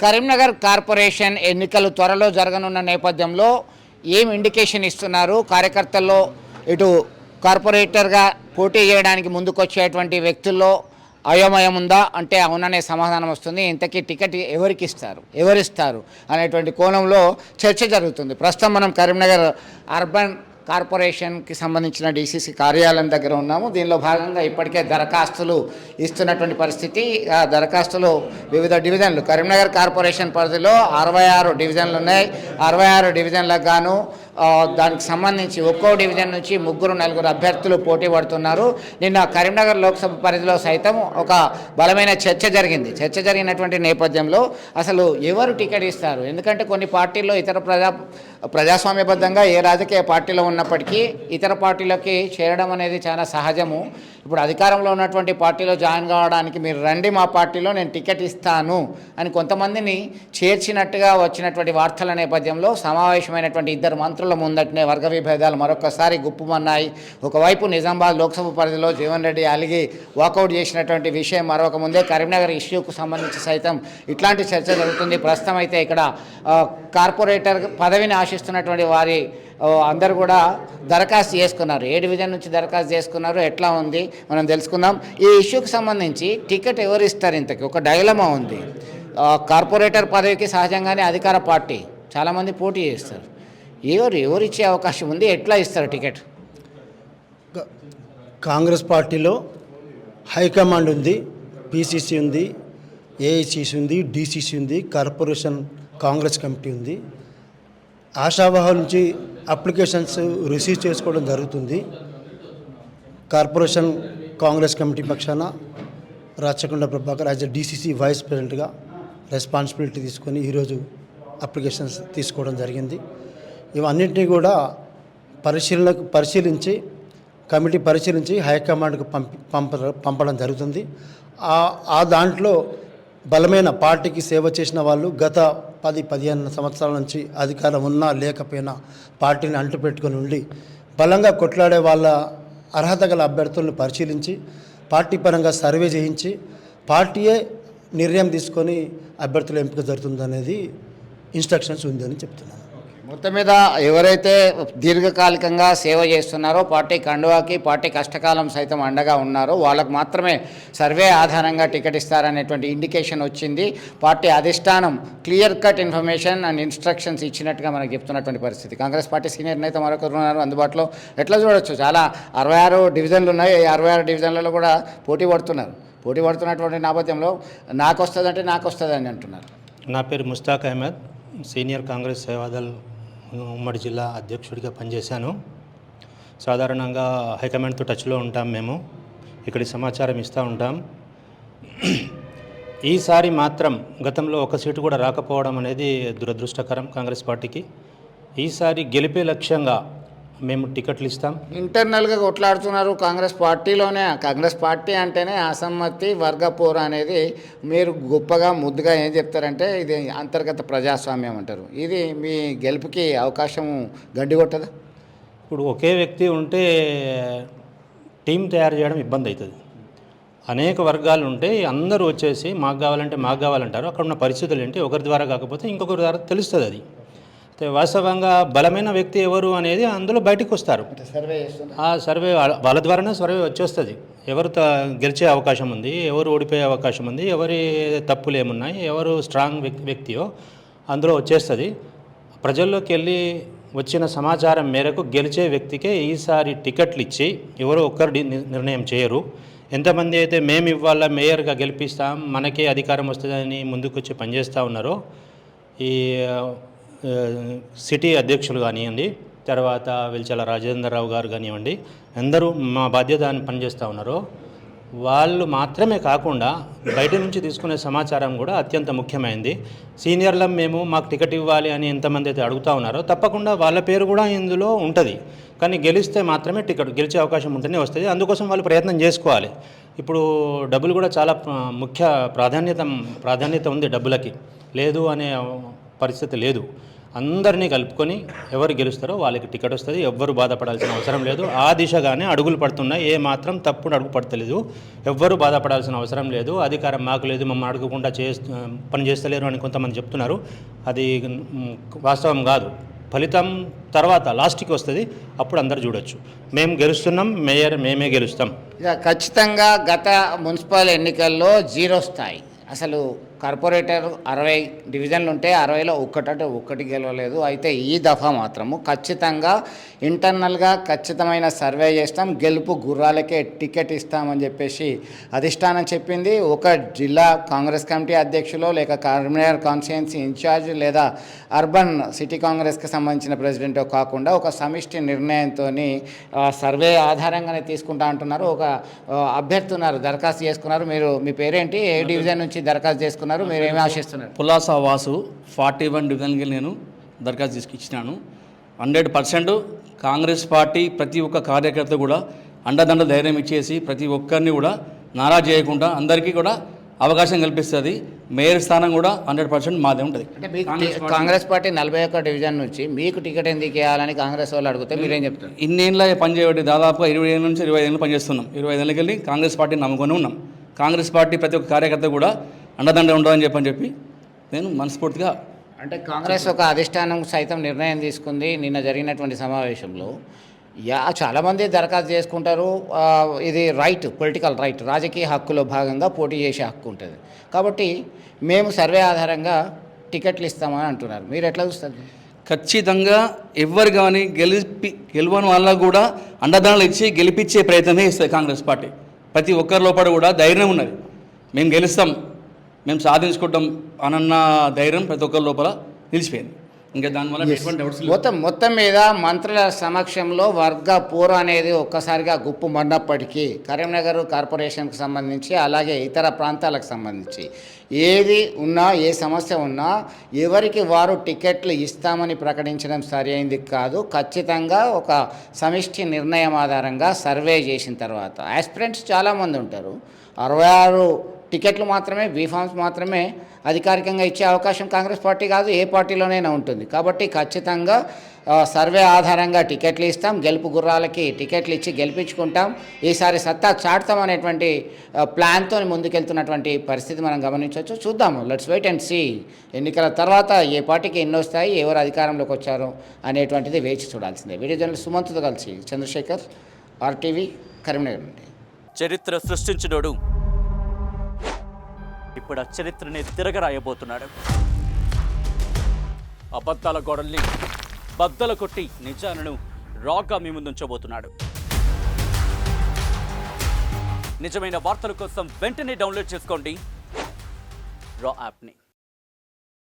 Karimnagar corporation ఎన్నికలు త్వరలో జరగనున్న నేపథ్యంలో ఏం ఇండికేషన్ ఇస్తున్నారు? కార్యకర్తల్లో ఇటు కార్పొరేటర్గా పోటీ చేయడానికి ముందుకొచ్చేటువంటి వ్యక్తుల్లో అయోమయం ఉందా అంటే అవుననే సమాధానం వస్తుంది. ఇంతకీ టికెట్ ఎవరిస్తారు అనేటువంటి కోణంలో చర్చ జరుగుతుంది. ప్రస్తుతం మనం కరీంనగర్ అర్బన్ కార్పొరేషన్కి సంబంధించిన డీసీసీ కార్యాలయం దగ్గర ఉన్నాము. దీనిలో భాగంగా ఇప్పటికే దరఖాస్తులు ఇస్తున్నటువంటి పరిస్థితి. ఆ దరఖాస్తులు వివిధ డివిజన్లు, కరీంనగర్ కార్పొరేషన్ పరిధిలో 66 డివిజన్లు ఉన్నాయి. 66 డివిజన్లకు గాను దానికి సంబంధించి ఒక్కో డివిజన్ నుంచి 3-4 అభ్యర్థులు పోటీ పడుతున్నారు. నిన్న కరీంనగర్ లోక్సభ పరిధిలో సైతం ఒక బలమైన చర్చ జరిగినటువంటి నేపథ్యంలో అసలు ఎవరు టికెట్ ఇస్తారు? ఎందుకంటే కొన్ని పార్టీల్లో ప్రజాస్వామ్యబద్ధంగా ఏ రాజకీయ పార్టీలో ఉన్నప్పటికీ ఇతర పార్టీలోకి చేరడం అనేది చాలా సహజము. ఇప్పుడు అధికారంలో ఉన్నటువంటి పార్టీలో జాయిన్ కావడానికి మీరు రండి, మా పార్టీలో నేను టికెట్ ఇస్తాను అని కొంతమందిని చేర్చినట్టుగా వచ్చినటువంటి వార్తల నేపథ్యంలో సమావేశమైనటువంటి ఇద్దరు మంత్రుల ముందటనే వర్గ విభేదాలు మరొకసారి గుప్పుమన్నాయి. ఒకవైపు నిజామాబాద్ లోక్సభ పరిధిలో జీవన్ రెడ్డి అలిగి వాకౌట్ చేసినటువంటి విషయం, మరొక ముందే కరీంనగర్ ఇష్యూకు సంబంధించి సైతం ఇట్లాంటి చర్చ జరుగుతుంది. ప్రస్తుతం అయితే ఇక్కడ కార్పొరేటర్ పదవిని ఆశిస్తున్నటువంటి వారి అందరూ కూడా దరఖాస్తు చేసుకున్నారు. ఏ డివిజన్ నుంచి దరఖాస్తు చేసుకున్నారు, ఎట్లా ఉంది మనం తెలుసుకుందాం. ఈ ఇష్యూకి సంబంధించి టికెట్ ఎవరు ఇస్తారు? ఇంతకీ ఒక డైలమా ఉంది. కార్పొరేటర్ పదవికి సహజంగానే అధికార పార్టీ చాలామంది పోటీ చేస్తారు. ఎవరు ఇచ్చే అవకాశం ఉంది? ఎట్లా ఇస్తారు టికెట్? కాంగ్రెస్ పార్టీలో హైకమాండ్ ఉంది, పిసిసి ఉంది, ఏఐసిసి ఉంది, డిసిసి ఉంది, కార్పొరేషన్ కాంగ్రెస్ కమిటీ ఉంది. ఆశావాహుల నుంచి అప్లికేషన్స్ రిసీవ్ చేసుకోవడం జరుగుతుంది. కార్పొరేషన్ కాంగ్రెస్ కమిటీ పక్షాన Rachakonda Prabhakar as a DCC vice ప్రెసిడెంట్గా రెస్పాన్సిబిలిటీ తీసుకొని ఈరోజు అప్లికేషన్స్ తీసుకోవడం జరిగింది. ఇవన్నింటినీ కూడా పరిశీలించి కమిటీ పరిశీలించి హైకమాండ్కు పంపడం జరుగుతుంది. ఆ దాంట్లో బలమైన పార్టీకి సేవ చేసిన వాళ్ళు గత 10-15 సంవత్సరాల నుంచి అధికారం ఉన్నా లేకపోయినా పార్టీని అంటుపెట్టుకొని ఉండి బలంగా కొట్లాడే వాళ్ళ అర్హత గల అభ్యర్థులను పరిశీలించి పార్టీ పరంగా సర్వే చేయించి పార్టీయే నిర్ణయం తీసుకొని అభ్యర్థుల ఎంపిక జరుగుతుందనేది ఇన్స్ట్రక్షన్స్ ఉందని చెప్తున్నాను. మొత్తం మీద ఎవరైతే దీర్ఘకాలికంగా సేవ చేస్తున్నారో, పార్టీ కండువాకి పార్టీ కష్టకాలం సైతం అండగా ఉన్నారో వాళ్ళకు మాత్రమే సర్వే ఆధారంగా టికెట్ ఇస్తారనేటువంటి ఇండికేషన్ వచ్చింది. పార్టీ అధిష్టానం clear cut information and instructions ఇచ్చినట్టుగా మనకు చెప్తున్నటువంటి పరిస్థితి. కాంగ్రెస్ పార్టీ సీనియర్ నేత మరొకరు ఉన్నారు అందుబాటులో. ఎట్లా చూడొచ్చు, చాలా 66 డివిజన్లు ఉన్నాయి. 66 డివిజన్లలో కూడా పోటీ పడుతున్నటువంటి నేపథ్యంలో నాకు వస్తుందని అంటున్నారు. నా పేరు ముస్తాక్ అహ్మద్, సీనియర్ కాంగ్రెస్ సేవాదల్ ఉమ్మడి జిల్లా అధ్యక్షుడిగా పనిచేశాను. సాధారణంగా హైకమాండ్తో టచ్లో ఉంటాం. మేము ఇక్కడి సమాచారం ఇస్తూ ఉంటాం. ఈసారి మాత్రం గతంలో ఒక సీటు కూడా రాకపోవడం అనేది దురదృష్టకరం కాంగ్రెస్ పార్టీకి. ఈసారి గెలిపే లక్ష్యంగా మేము టికెట్లు ఇస్తాం. ఇంటర్నల్గా కొట్లాడుతున్నారు కాంగ్రెస్ పార్టీలోనే. కాంగ్రెస్ పార్టీ అంటేనే అసమ్మతి, వర్గపోర అనేది మీరు గొప్పగా ముద్దుగా ఏం చెప్తారంటే ఇది అంతర్గత ప్రజాస్వామ్యం అంటారు. ఇది మీ గెలుపుకి అవకాశం గడ్డి కొట్టదా? ఇప్పుడు ఒకే వ్యక్తి ఉంటే టీం తయారు చేయడం ఇబ్బంది అవుతుంది. అనేక వర్గాలు ఉంటే అందరూ వచ్చేసి మాకు కావాలంటారు. అక్కడ ఉన్న పరిస్థితులు ఏంటి, ఒకరి ద్వారా కాకపోతే ఇంకొకరి ద్వారా తెలుస్తుంది. అది వాస్తవంగా బలమైన వ్యక్తి ఎవరు అనేది అందులో బయటకు వస్తారు. ఆ సర్వే వాళ్ళ ద్వారానే సర్వే వచ్చేస్తుంది. ఎవరు గెలిచే అవకాశం ఉంది, ఎవరు ఓడిపోయే అవకాశం ఉంది, ఎవరి తప్పులు ఏమున్నాయి, ఎవరు స్ట్రాంగ్ వ్యక్తియో అందులో వచ్చేస్తుంది. ప్రజల్లోకి వెళ్ళి వచ్చిన సమాచారం మేరకు గెలిచే వ్యక్తికే ఈసారి టికెట్లు ఇచ్చి ఎవరో ఒక్కరు నిర్ణయం చేయరు. ఎంతమంది అయితే మేము ఇవాళ మేయర్గా గెలిపిస్తాం, మనకే అధికారం వస్తుందని ముందుకొచ్చి పనిచేస్తూ ఉన్నారో, ఈ సిటీ అధ్యక్షులు కానివ్వండి, తర్వాత వెల్చల రాజేంద్రరావు గారు కానివ్వండి, అందరూ మా బాధ్యత అని పనిచేస్తూ ఉన్నారో వాళ్ళు మాత్రమే కాకుండా బయట నుంచి తీసుకునే సమాచారం కూడా అత్యంత ముఖ్యమైనది. సీనియర్లం మాకు టికెట్ ఇవ్వాలి అని ఎంతమంది అయితే అడుగుతూ ఉన్నారో తప్పకుండా వాళ్ళ పేరు కూడా ఇందులో ఉంటుంది. కానీ గెలిస్తే మాత్రమే టికెట్ గెలిచే అవకాశం ఉంటేనే వస్తుంది. అందుకోసం వాళ్ళు ప్రయత్నం చేసుకోవాలి. ఇప్పుడు డబ్బులు కూడా చాలా ముఖ్య ప్రాధాన్యత ఉంది. డబ్బులకి లేదు అనే పరిస్థితి లేదు. అందరినీ కలుపుకొని ఎవరు గెలుస్తారో వాళ్ళకి టికెట్ వస్తుంది. ఎవ్వరు బాధపడాల్సిన అవసరం లేదు. ఆ దిశగానే అడుగులు పడుతున్నాయి. ఏ మాత్రం తప్పుడు అడుగు పడతలేదు. ఎవ్వరు బాధపడాల్సిన అవసరం లేదు. అధికారం మాకు లేదు, మమ్మల్ని అడగకుండా పని చేస్తలేరు అని కొంతమంది చెప్తున్నారు. అది వాస్తవం కాదు. ఫలితం తర్వాత లాస్ట్కి వస్తుంది, అప్పుడు అందరు చూడొచ్చు. మేము గెలుస్తున్నాం, మేయర్ మేమే గెలుస్తాం. ఇక ఖచ్చితంగా గత మున్సిపల్ ఎన్నికల్లో 0 స్థాయి. అసలు కార్పొరేటర్ 60 డివిజన్లు ఉంటే 60లో ఒక్కటి గెలవలేదు. అయితే ఈ దఫా మాత్రము ఖచ్చితంగా ఇంటర్నల్గా ఖచ్చితమైన సర్వే చేస్తాం, గెలుపు గుర్రాలకే టికెట్ ఇస్తామని చెప్పేసి అధిష్టానం చెప్పింది. ఒక జిల్లా కాంగ్రెస్ కమిటీ అధ్యక్షులు, లేక కరీంనగర్ కాన్స్టిట్యుయెన్సీ ఇన్ఛార్జ్, లేదా అర్బన్ సిటీ కాంగ్రెస్కి సంబంధించిన ప్రెసిడెంటో కాకుండా ఒక సమిష్టి నిర్ణయంతో సర్వే ఆధారంగానే తీసుకుంటా అంటున్నారు. ఒక అభ్యర్థి ఉన్నారు, దరఖాస్తు చేసుకున్నారు. మీరు మీ పేరేంటి, ఏ డివిజన్ నుంచి దరఖాస్తు చేసుకున్నారు, మీరు ఏమి ఆశిస్తున్నారు? పులాస వాసు 41 డివిజన్కి నేను దరఖాస్తు తీసుకొచ్చినాను. 100% కాంగ్రెస్ పార్టీ ప్రతి ఒక్క కార్యకర్త కూడా అండదండ ధైర్యం ఇచ్చేసి ప్రతి ఒక్కరిని కూడా నారాజ్ చేయకుండా అందరికీ కూడా అవకాశం కల్పిస్తుంది. మేయర్ స్థానం కూడా 100% మాదే ఉంటుంది. అంటే మీకు కాంగ్రెస్ పార్టీ 41 డివిజన్ నుంచి మీకు టికెట్ ఎందుకు ఇవ్వాలని కాంగ్రెస్ వాళ్ళు అడిగితే మీరేం చెప్తారు? ఇన్నేళ్ళ పనిచేయబట్టి దాదాపుగా 20 ఏళ్ళ నుంచి 25 ఏళ్ళు పనిచేస్తున్నాం. 25 ఏళ్ళకి వెళ్ళి కాంగ్రెస్ పార్టీని నమ్ముకొని ఉన్నాం. కాంగ్రెస్ పార్టీ ప్రతి ఒక్క కార్యకర్త కూడా అండదండ ఉండదని చెప్పి నేను మనస్ఫూర్తిగా అంటే కాంగ్రెస్ ఒక అధిష్టానం సైతం నిర్ణయం తీసుకుంది నిన్న జరిగినటువంటి సమావేశంలో. చాలామంది దరఖాస్తు చేసుకుంటారు. ఇది రైట్, పొలిటికల్ రైట్, రాజకీయ హక్కులో భాగంగా పోటీ చేసే హక్కు ఉంటుంది. కాబట్టి మేము సర్వే ఆధారంగా టికెట్లు ఇస్తామని అంటున్నారు. మీరు ఎట్లా చూస్తారు? ఖచ్చితంగా ఎవరు కానీ గెలవని వాళ్ళకు కూడా అండదండలు ఇచ్చి గెలిపించే ప్రయత్నమే ఇస్తుంది కాంగ్రెస్ పార్టీ. ప్రతి ఒక్కరి లోపల కూడా ధైర్యం ఉన్నది. మేము గెలుస్తాం, మేము సాధించుకుంటాం అనన్న ధైర్యం ప్రతి ఒక్కరి లోపల నిలిచిపోయింది. ఇంకా దానివల్ల మొత్తం మీద మంత్రుల సమక్షంలో వర్గ పోరు అనేది ఒక్కసారిగా గుప్పు మన్నప్పటికీ కరీంనగర్ కార్పొరేషన్కి సంబంధించి, అలాగే ఇతర ప్రాంతాలకు సంబంధించి ఏది ఉన్నా, ఏ సమస్య ఉన్నా ఎవరికి వారు టికెట్లు ఇస్తామని ప్రకటించడం సరి అయింది కాదు. ఖచ్చితంగా ఒక సమిష్టి నిర్ణయం ఆధారంగా సర్వే చేసిన తర్వాత ఆస్పిరెంట్స్ చాలామంది ఉంటారు. 66 టికెట్లు మాత్రమే, బీఫామ్స్ మాత్రమే అధికారికంగా ఇచ్చే అవకాశం కాంగ్రెస్ పార్టీ కాదు, ఏ పార్టీలోనైనా ఉంటుంది. కాబట్టి ఖచ్చితంగా సర్వే ఆధారంగా టికెట్లు ఇస్తాం, గెలుపు గుర్రాలకి టికెట్లు ఇచ్చి గెలిపించుకుంటాం, ఈసారి సత్తా చాటుతాం అనేటువంటి ప్లాన్తో ముందుకెళ్తున్నటువంటి పరిస్థితి మనం గమనించవచ్చు. చూద్దాము, లెట్స్ వెయిట్ అండ్ సీ. ఎన్నికల తర్వాత ఏ పార్టీకి ఎన్ని వస్తాయి, ఎవరు అధికారంలోకి వచ్చారు అనేటువంటిది వేచి చూడాల్సిందే. వీడియో జర్నలిస్ట్ సుమంత్తో కలిసి చంద్రశేఖర్, RTV, కరీంనగర్ నుండి. చరిత్ర సృష్టించినోడు ఇప్పుడు ఆ చరిత్రని తిరగరాయబోతున్నాడు. అబద్ధాల గోడల్ని బద్దలు కొట్టి నిజాలను రాగా మీ ముందుంచబోతున్నాడు. నిజమైన వార్తల కోసం వెంటనే డౌన్లోడ్ చేసుకోండి రా యాప్ని.